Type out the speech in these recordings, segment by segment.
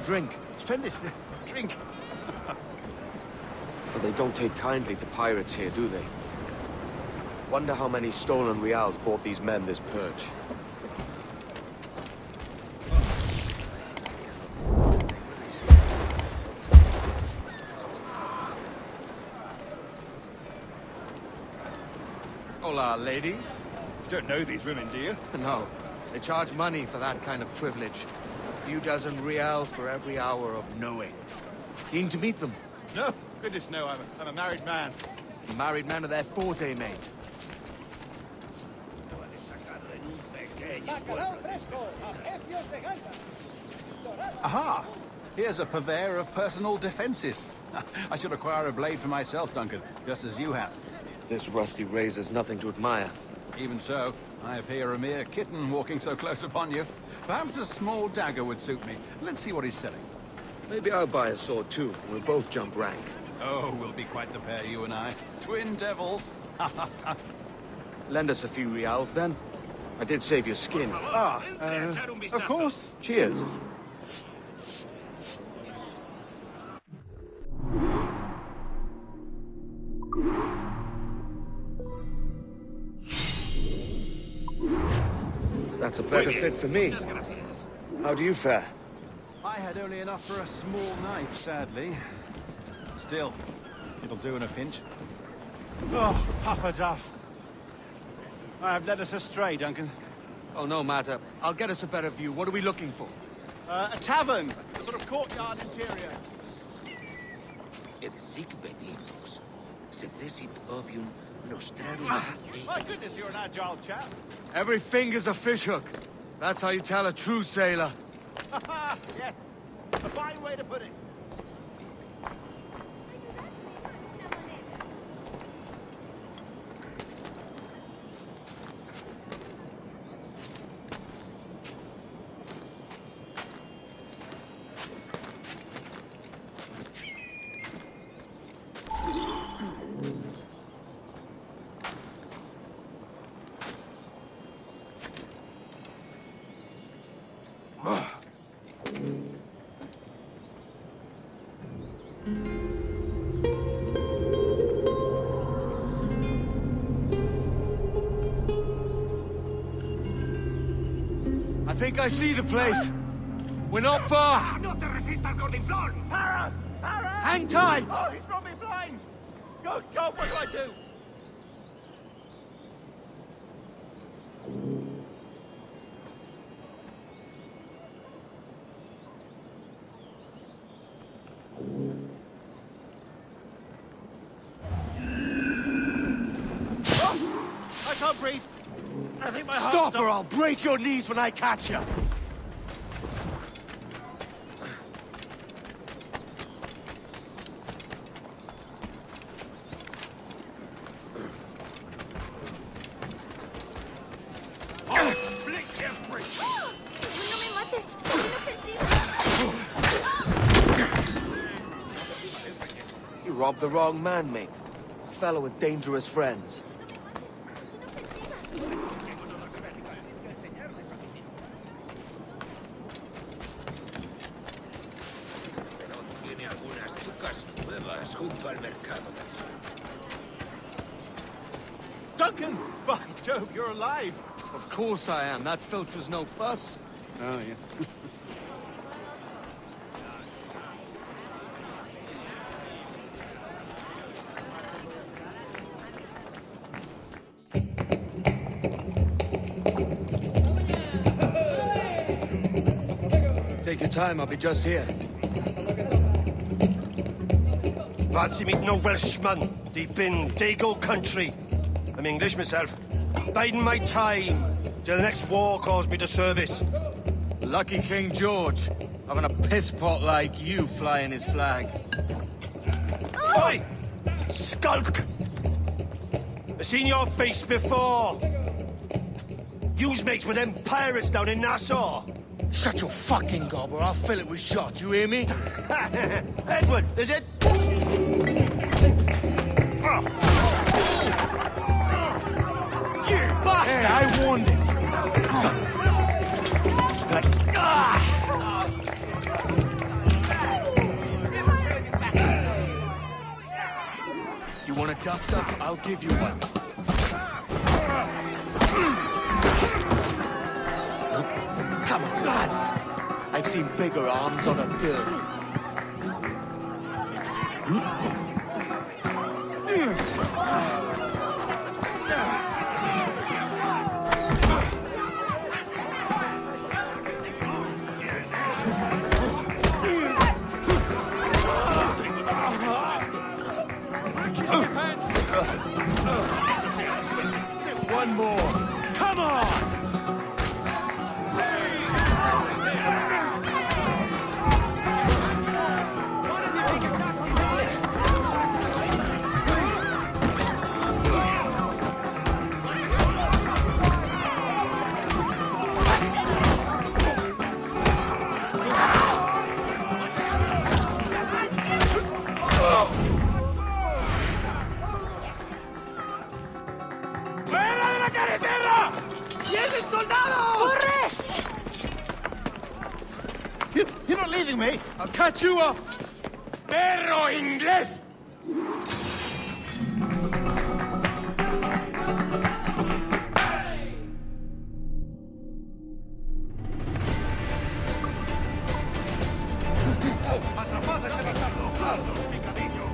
drink. Finish. Drink. But they don't take kindly to pirates here, do they? Wonder how many stolen reals bought these men this purge. Hola, ladies. You don't know these women, do you? No. They charge money for that kind of privilege. A few dozen reals for every hour of knowing. Keen to meet them? No. Goodness, no. I'm a married man. Married men are their forte, mate. Aha! Here's a purveyor of personal defenses. I should acquire a blade for myself, Duncan, just as you have. This rusty razor's nothing to admire. Even so, I appear a mere kitten walking so close upon you. Perhaps a small dagger would suit me. Let's see what he's selling. Maybe I'll buy a sword too. We'll both jump rank. Oh, we'll be quite the pair, you and I. Twin devils. Lend us a few reals, then. I did save your skin. Of course. Cheers. That's a better fit for me. How do you fare? I had only enough for a small knife, sadly. Still, it'll do in a pinch. Oh, puffer duff. I have led us astray, Duncan. Oh, no matter. I'll get us a better view. What are we looking for? A tavern. A sort of courtyard interior. My goodness, you're an agile chap. Every finger's a fishhook. That's how you tell a true sailor. Yes. A fine way to put it. I think I see the place. We're not far. Hang tight! Oh, he's got me blind! Good God, what do I do? I can't breathe. I think my heart Stop or I'll break your knees when I catch you. You robbed the wrong man, mate. A fellow with dangerous friends. Duncan! By Jove, you're alive! Of course I am. That filch was no fuss. Oh, yes. Take your time, I'll be just here. Fancy meeting a Welshman deep in Dago country. I'm English myself. Biding my time till the next war calls me to service. Lucky King George, having a piss pot like you flying his flag. Oi! Skulk! I've seen your face before. You's mates with them pirates down in Nassau. Shut your fucking gob or I'll fill it with shot, you hear me? Edward, is it? You bastard! Hey, I warned him! a dust-up? I'll give you one. Come on, lads. I've seen bigger arms on a bill. One more. Come on! You're not leaving me! I'll catch you up! Perro inglés! ¡Atrapad a ese bastardo! ¡Hazlos, picadillo!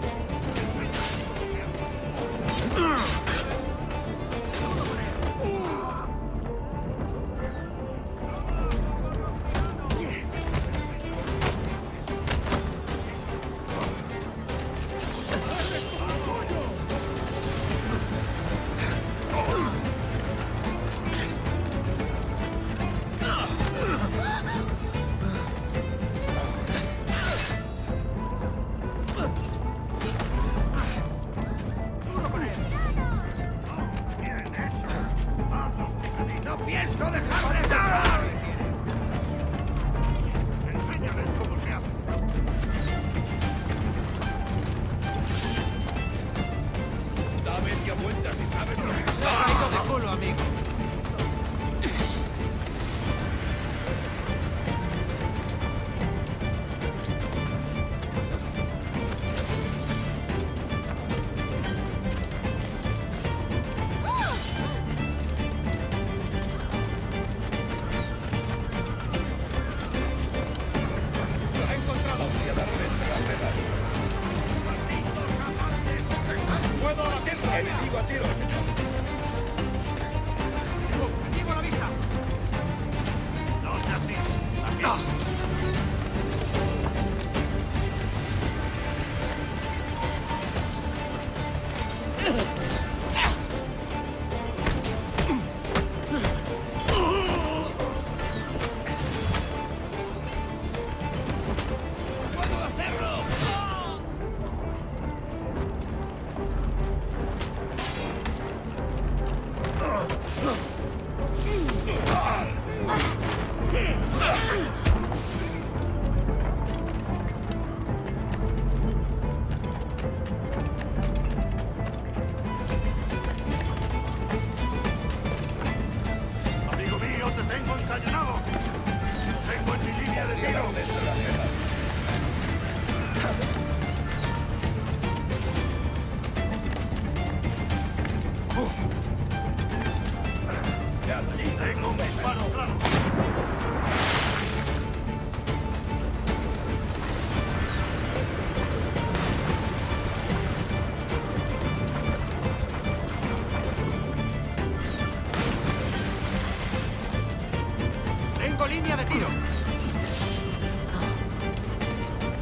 Línea de tiro.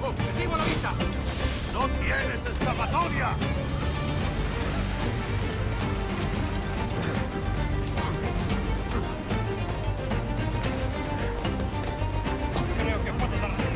Objetivo a la vista. No tienes escapatoria. Creo que puedo darle.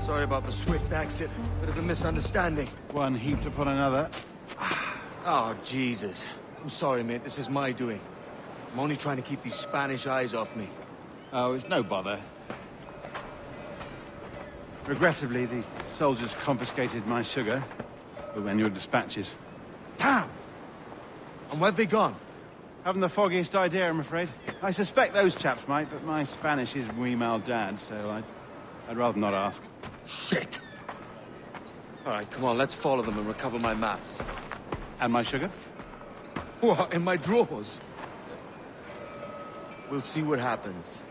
Sorry about the swift exit. Bit of a misunderstanding. One heaped upon another. Oh, Jesus. I'm sorry, mate. This is my doing. I'm only trying to keep these Spanish eyes off me. Oh, it's no bother. Regrettably, the soldiers confiscated my sugar when your dispatches. Damn! And where've they gone? Haven't the foggiest idea, I'm afraid. I suspect those chaps might, but my Spanish is muy mal dad, so I'd rather not ask. Shit! All right, come on, let's follow them and recover my maps. And my sugar? What, in my drawers? We'll see what happens.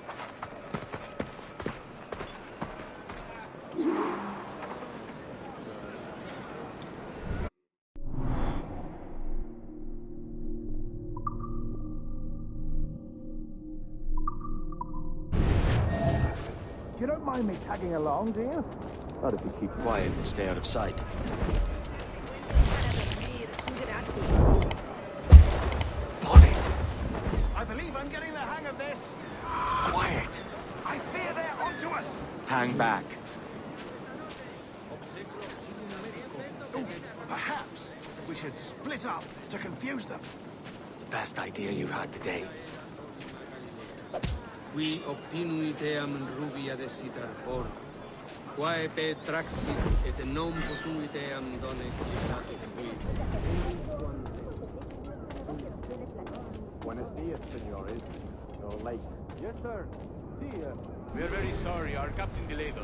You don't mind me tagging along, do you? Not if you keep quiet and stay out of sight. Bonnet! I believe I'm getting the hang of this. Quiet! I fear they're onto us. Hang back. Perhaps we should split up to confuse them. It's the best idea you've had today. Qui obtinui team rubia desitar por, quae pe traxit et non posui team done quitatus qui. Buenos dias, senores. You're late. Yes, sir. Sí, We are very sorry. Our captain delayed us.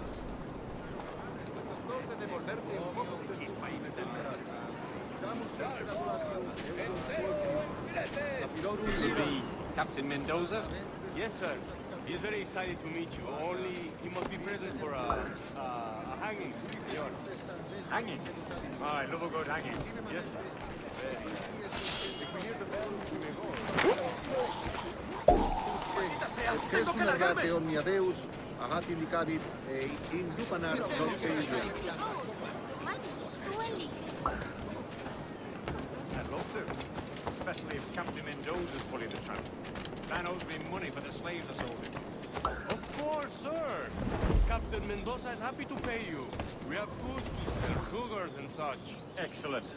This will be Captain Mendoza? Yes, sir. He is very excited to meet you. Only he must be present for a hanging, senor. Hanging? Ah, I love a good hanging. Yes, sir. If we hear the bell, we may go. Έσουν εργάτε ονιαδέους, αγάπη νικάδιτ, ειν δούπαναρ νοκέιζε. I'd love to. Especially if Captain Mendoza's fully the tramp. Man owes me money for the slaves I sold him. Of course, sir. Captain Mendoza is happy to pay you. We have food and sugars and such. Excellent.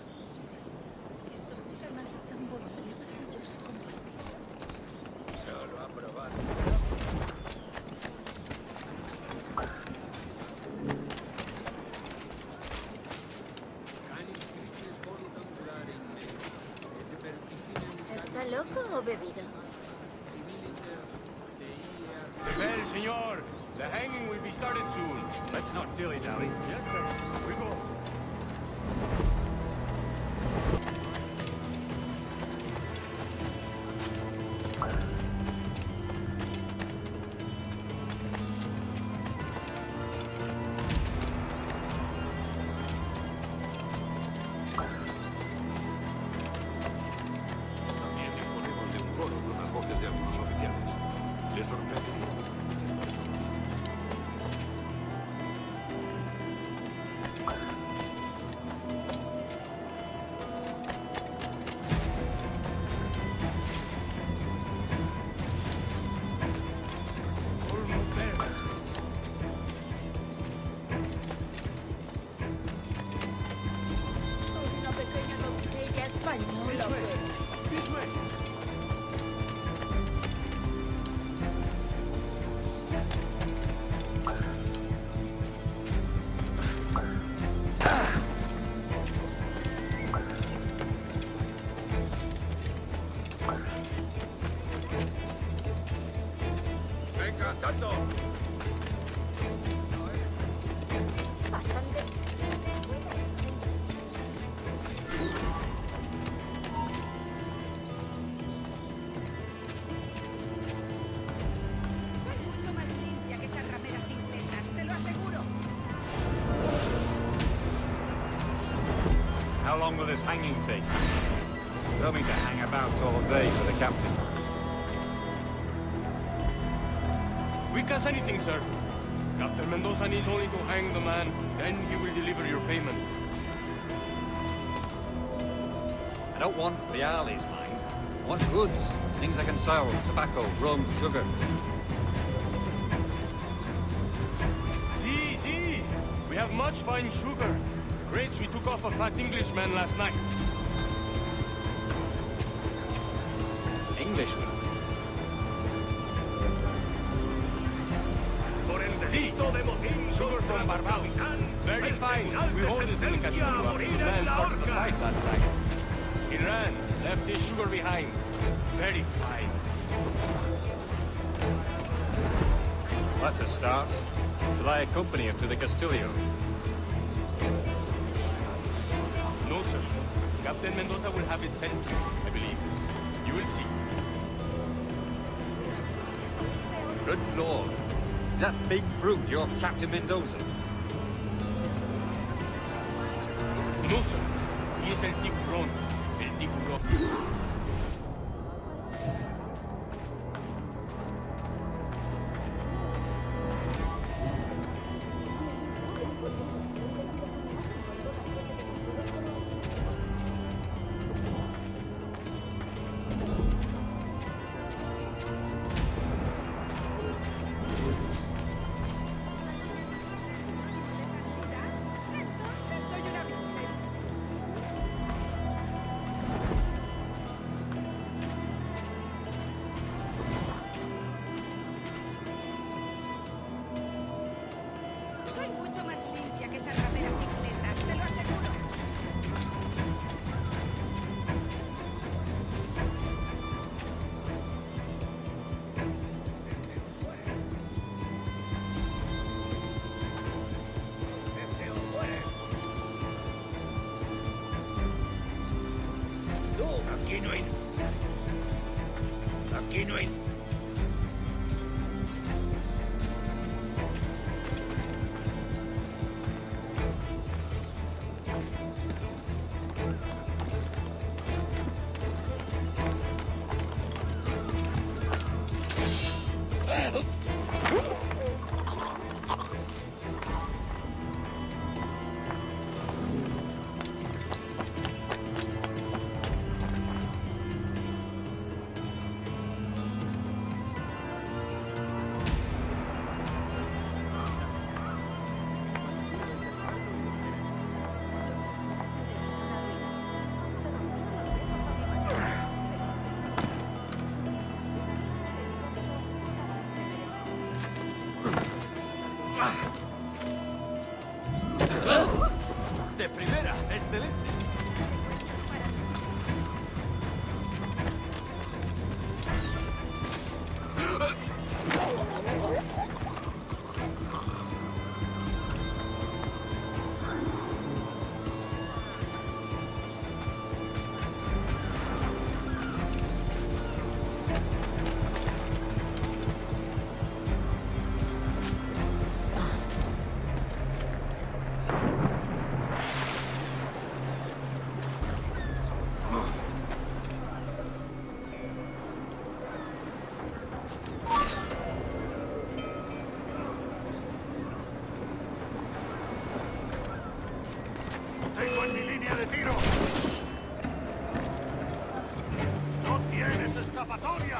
¿Está loco o bebido? The bell, senor. The hanging will be started soon. Let's not dilly-dally. Yes, sir. We go. También disponemos de un coro con las voces de algunos oficiales. ¿Les sorprende? Almost there. Una pequeña doncella española. This way. Venga, tanto. Bastante. along with this hanging tea? Tell me to hang about all day for the captain. Quick as anything, sir. Captain Mendoza needs only to hang the man, then he will deliver your payment. I don't want reales, mind. I want goods. Things I can sell. Tobacco, rum, sugar. See. We have much fine sugar. Crates we took off a fat Englishman last night. Englishman? See, sugar from Barbados. Very fine. We hold it in the castillo after the man started the fight last night. He ran, left his sugar behind. Very fine. That's a start. Shall I accompany him to the Castillo? No, sir. Captain Mendoza will have it sent to you, I believe. You will see. Good lord. Is that big brute your Captain Mendoza? No, sir. He is El Tiburón. El Tiburón. Soy mucho más limpia que esas rameras inglesas, te lo aseguro. Aquí no hay. Aquí no hay. De primera, excelente. Tengo en mi línea de tiro. No tienes escapatoria.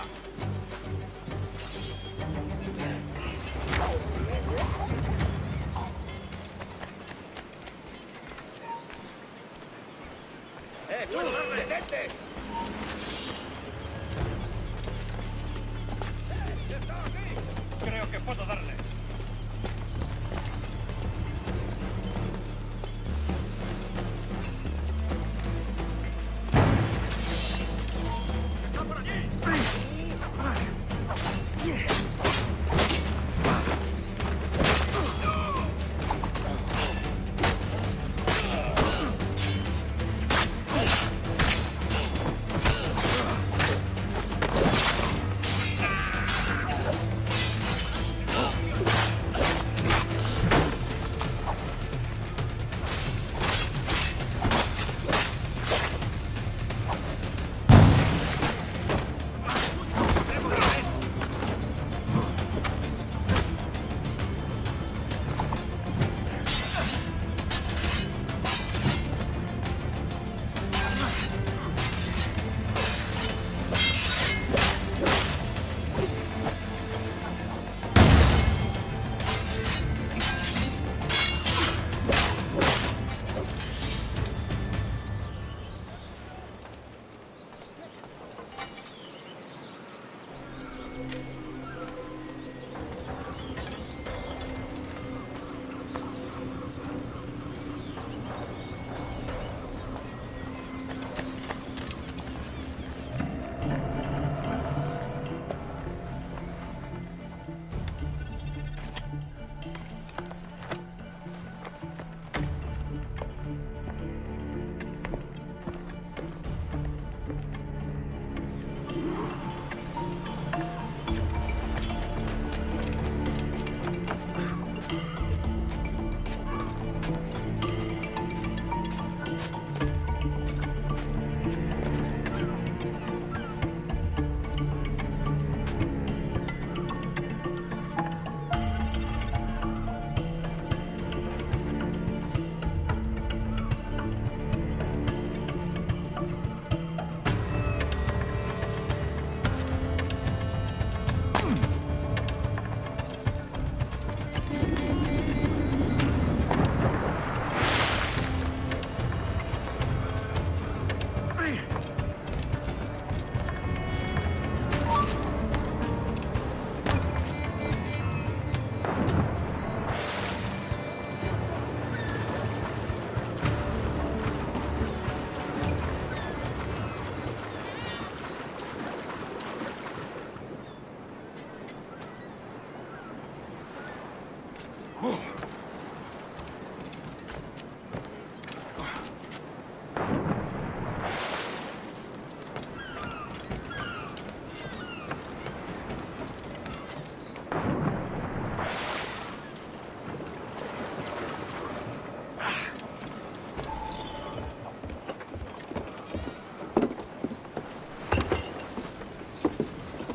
¡Puedo darle! ¡Detente! ¡Está aquí! Creo que puedo darle. ¡Está por allí!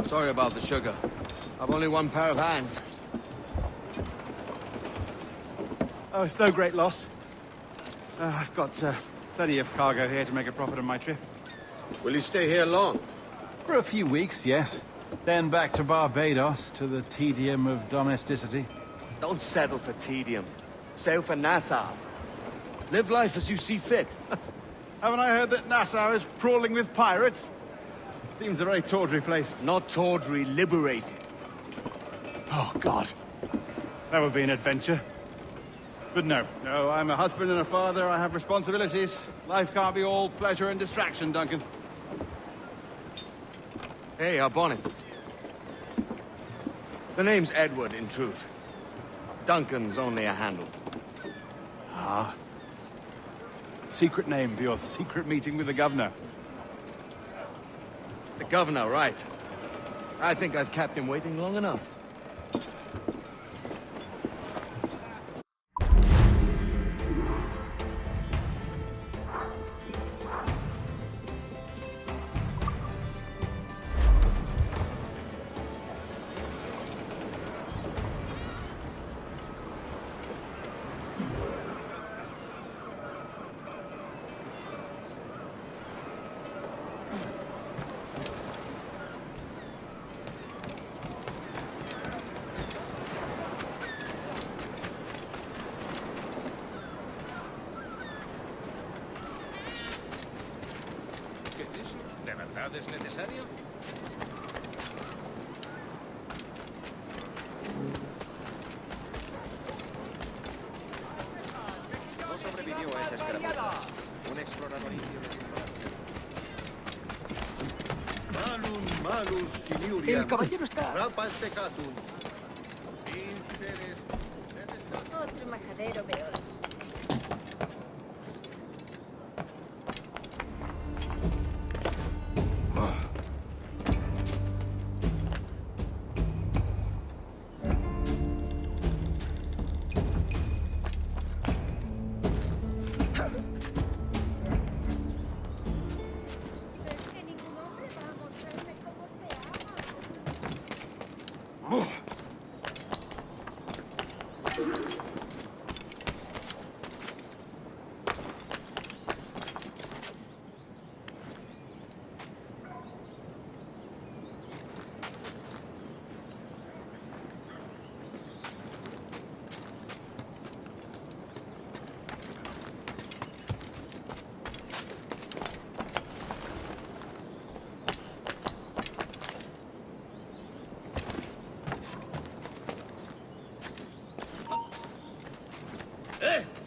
Sorry about the sugar. I've only one pair of hands. Oh, it's no great loss. I've got plenty of cargo here to make a profit on my trip. Will you stay here long? For a few weeks, yes. Then back to Barbados, to the tedium of domesticity. Don't settle for tedium. Sail for Nassau. Live life as you see fit. Haven't I heard that Nassau is crawling with pirates? Seems a very tawdry place. Not tawdry, liberated. Oh, God. That would be an adventure. But no, I'm a husband and a father. I have responsibilities. Life can't be all pleasure and distraction, Duncan. Hey, our bonnet. The name's Edward, in truth. Duncan's only a handle. Ah. Secret name for your secret meeting with the governor. The governor, right. I think I've kept him waiting long enough. ¿De verdad es necesario? No sobrevivió a esa escaramuza. Un explorador indio. El caballero está... Otro majadero peor.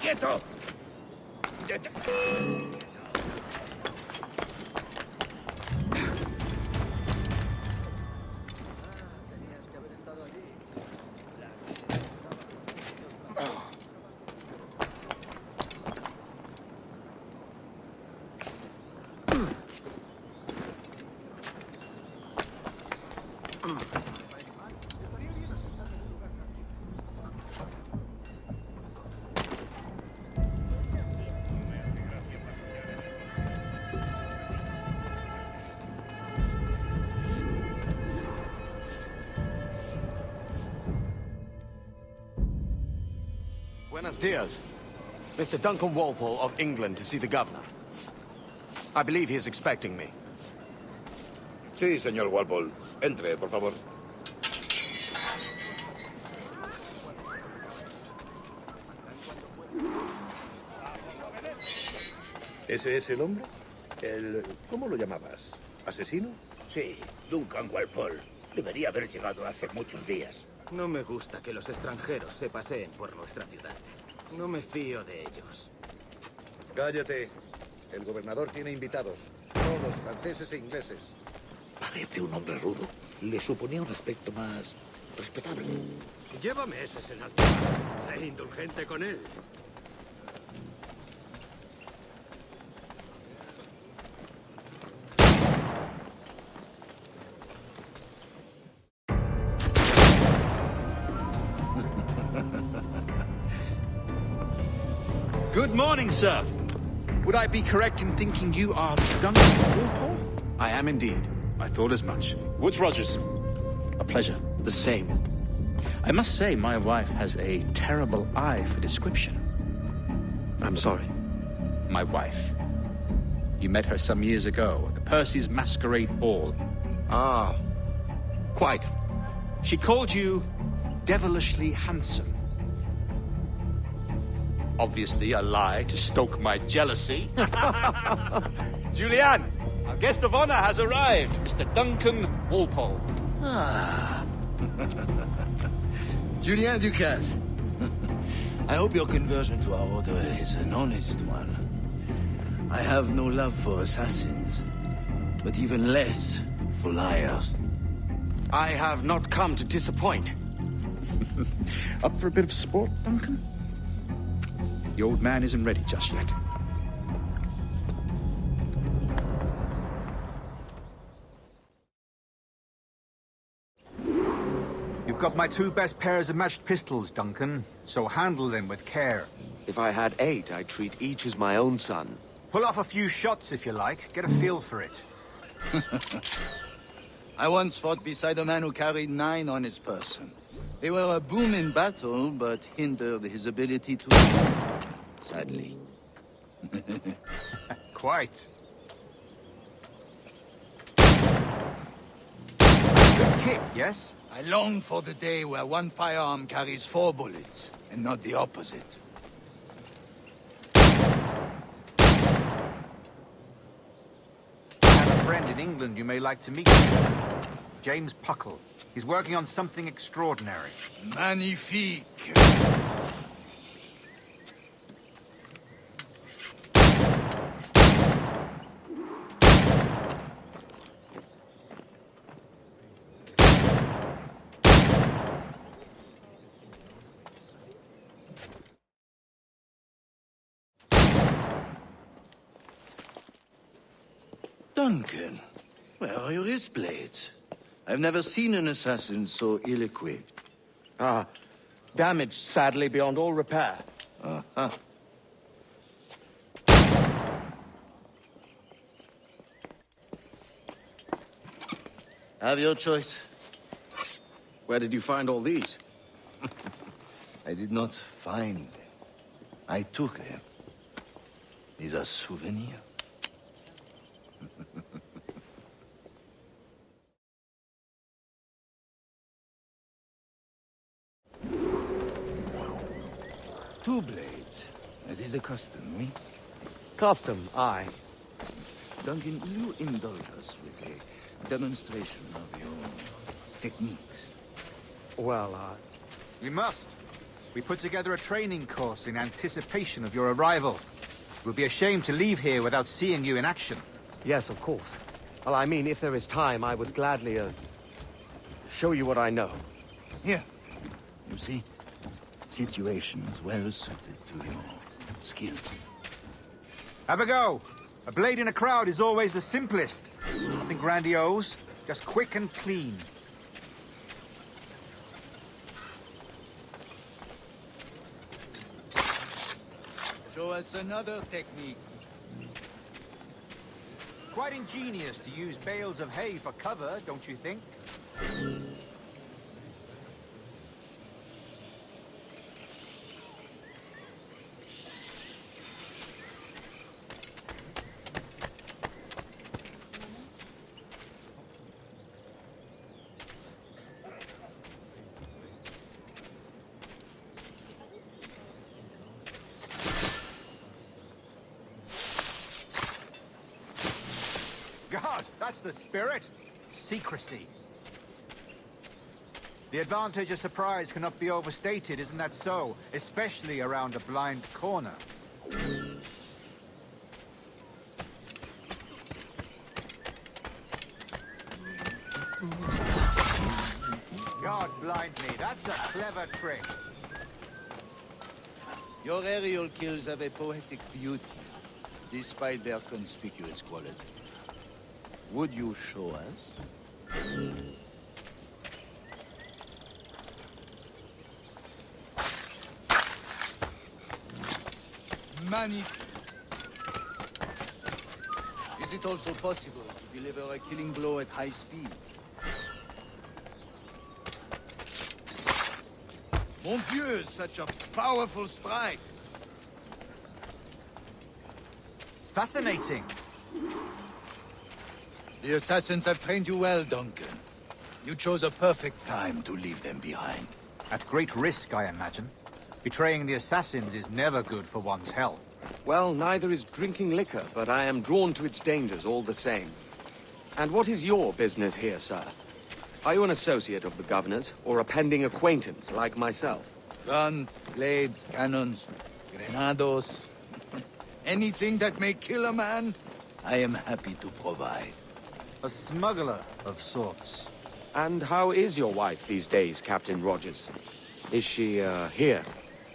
¡Quieto! Buenos dias. Mr. Duncan Walpole of England to see the governor. I believe he is expecting me. Sí, señor Walpole. Entre, por favor. ¿Ese es el hombre? ¿Cómo lo llamabas? ¿Asesino? Sí, Duncan Walpole. Debería haber llegado hace muchos días. No me gusta que los extranjeros se paseen por nuestra ciudad. No me fío de ellos. Cállate. El gobernador tiene invitados. Todos franceses e ingleses. Parece un hombre rudo. Le suponía un aspecto más Respetable. Lleva meses en alta mar. Sé indulgente con él. Good morning, sir. Would I be correct in thinking you are Duncan Walpole? I am indeed. I thought as much. Woods Rogers. A pleasure. The same. I must say, my wife has a terrible eye for description. I'm sorry. My wife. You met her some years ago at the Percy's Masquerade Ball. Ah, quite. She called you devilishly handsome. Obviously a lie to stoke my jealousy. Julianne, our guest of honor has arrived, Mr. Duncan Walpole. Ah. Julien Ducasse. I hope your conversion to our order is an honest one. I have no love for assassins, but even less for liars. I have not come to disappoint. Up for a bit of sport, Duncan? The old man isn't ready just yet. You've got my 2 best pairs of matched pistols, Duncan, so handle them with care. If I had 8, I'd treat each as my own son. Pull off a few shots if you like. Get a feel for it. I once fought beside a man who carried 9 on his person. They were a boom in battle, but hindered his ability to... sadly. Quite. Good kick, yes? I long for the day where one firearm carries 4 bullets, and not the opposite. I have a friend in England you may like to meet. James Puckle. He's working on something extraordinary. Magnifique! Duncan, where are your wrist blades? I've never seen an assassin so ill-equipped. Ah, damaged, sadly, beyond all repair. Uh-huh. Have your choice. Where did you find all these? I did not find them. I took them. These are souvenirs. Two blades, as is the custom, oui? Custom, aye. Duncan, will you indulge us with a demonstration of your techniques? Well, We must. We put together a training course in anticipation of your arrival. We'll be ashamed to leave here without seeing you in action. yes, of course. Well, I mean, if there is time, I would gladly, show you what I know. Here. You see? Situations well suited to your skills. Have a go. A blade in a crowd is always the simplest. Nothing grandiose, just quick and clean. Show us another technique. Quite ingenious to use bales of hay for cover, don't you think? God, that's the spirit. Secrecy. The advantage of surprise cannot be overstated, isn't that so? Especially around a blind corner. God blind me. That's a clever trick. Your aerial kills have a poetic beauty, despite their conspicuous quality. Would you show us? Magnifique. Is it also possible to deliver a killing blow at high speed? Mon Dieu, such a powerful strike. Fascinating. The assassins have trained you well, Duncan. You chose a perfect time to leave them behind. At great risk, I imagine. Betraying the assassins is never good for one's health. Well, neither is drinking liquor, but I am drawn to its dangers all the same. And what is your business here, sir? Are you an associate of the governor's, or a pending acquaintance like myself? Guns, blades, cannons, grenados. Anything that may kill a man, I am happy to provide. A smuggler of sorts. And how is your wife these days, Captain Rogers? Is she, here,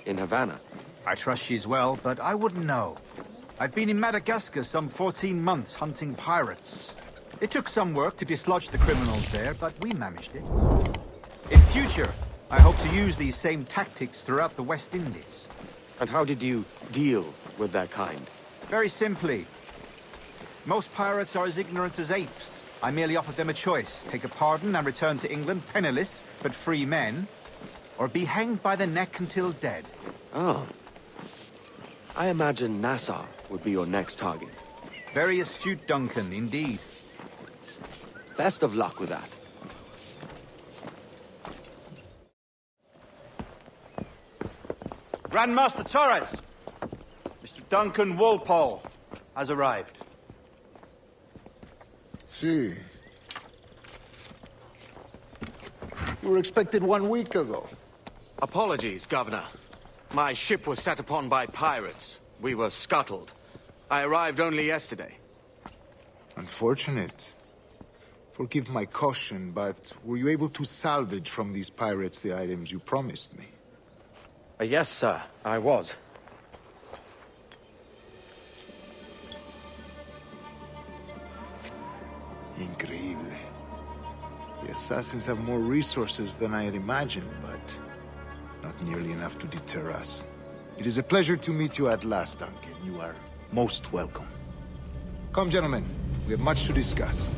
in Havana? I trust she's well, but I wouldn't know. I've been in Madagascar some 14 months hunting pirates. It took some work to dislodge the criminals there, but we managed it. In future, I hope to use these same tactics throughout the West Indies. And how did you deal with their kind? Very simply. Most pirates are as ignorant as apes. I merely offered them a choice. Take a pardon and return to England penniless, but free men. Or be hanged by the neck until dead. Oh. I imagine Nassau would be your next target. Very astute, Duncan, indeed. Best of luck with that. Grandmaster Torres! Mr. Duncan Walpole has arrived. See. You were expected 1 week ago. Apologies, Governor. My ship was set upon by pirates. We were scuttled. I arrived only yesterday. Unfortunate. Forgive my caution, but were you able to salvage from these pirates the items you promised me? Yes, sir, I was. Increíble. The assassins have more resources than I had imagined, but not nearly enough to deter us. It is a pleasure to meet you at last, Duncan. You are most welcome. Come, gentlemen. We have much to discuss.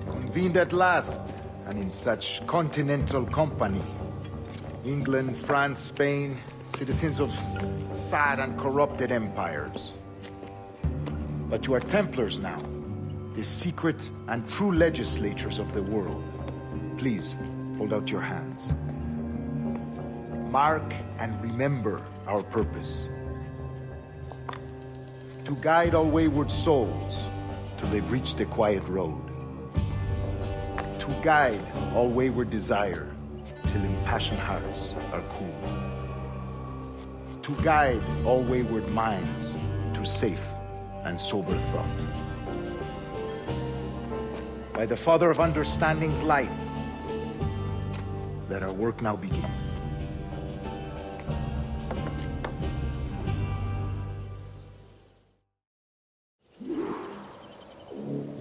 Convened at last, and in such continental company. England, France, Spain, citizens of sad and corrupted empires. But you are Templars now, the secret and true legislators of the world. Please, hold out your hands. Mark and remember our purpose. To guide all wayward souls till they've reached a quiet road. To guide all wayward desire till impassioned hearts are cool. To guide all wayward minds to safe and sober thought. By the Father of Understanding's light, let our work now begin.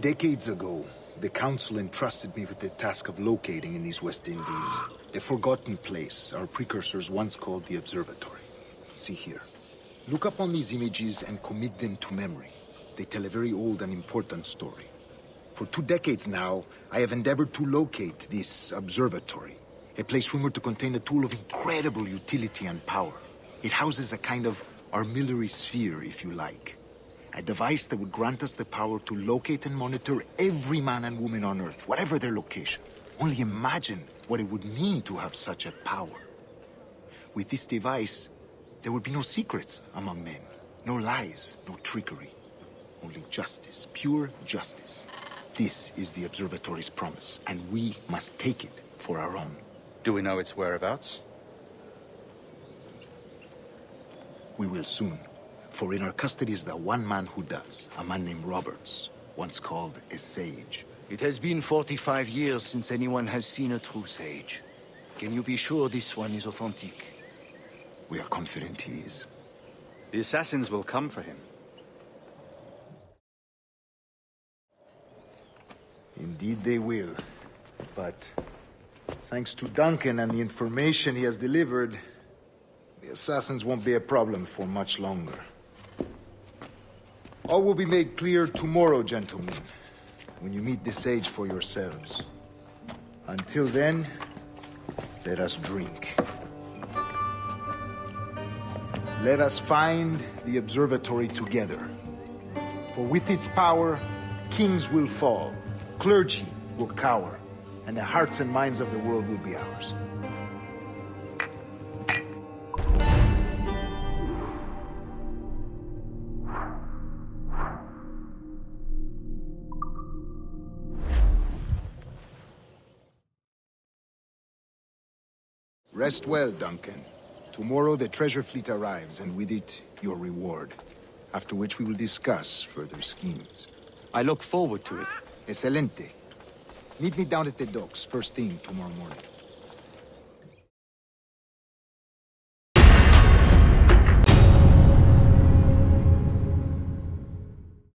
Decades ago, the Council entrusted me with the task of locating in these West Indies a forgotten place our precursors once called the Observatory. See here. Look up on these images and commit them to memory. They tell a very old and important story. For 2 decades now, I have endeavored to locate this observatory, a place rumored to contain a tool of incredible utility and power. It houses a kind of armillary sphere, if you like. A device that would grant us the power to locate and monitor every man and woman on Earth, whatever their location. Only imagine what it would mean to have such a power. With this device, there would be no secrets among men, no lies, no trickery. Only justice, pure justice. This is the Observatory's promise, and we must take it for our own. Do we know its whereabouts? We will soon. For in our custody is the one man who does. A man named Roberts, once called a sage. It has been 45 years since anyone has seen a true sage. Can you be sure this one is authentic? We are confident he is. The assassins will come for him. Indeed they will. But thanks to Duncan and the information he has delivered, the assassins won't be a problem for much longer. All will be made clear tomorrow, gentlemen, when you meet the sage for yourselves. Until then, let us drink. Let us find the observatory together. For with its power, kings will fall, clergy will cower, and the hearts and minds of the world will be ours. Rest well, Duncan. Tomorrow the treasure fleet arrives, and with it, your reward. After which we will discuss further schemes. I look forward to it. Excelente. Meet me down at the docks first thing tomorrow morning.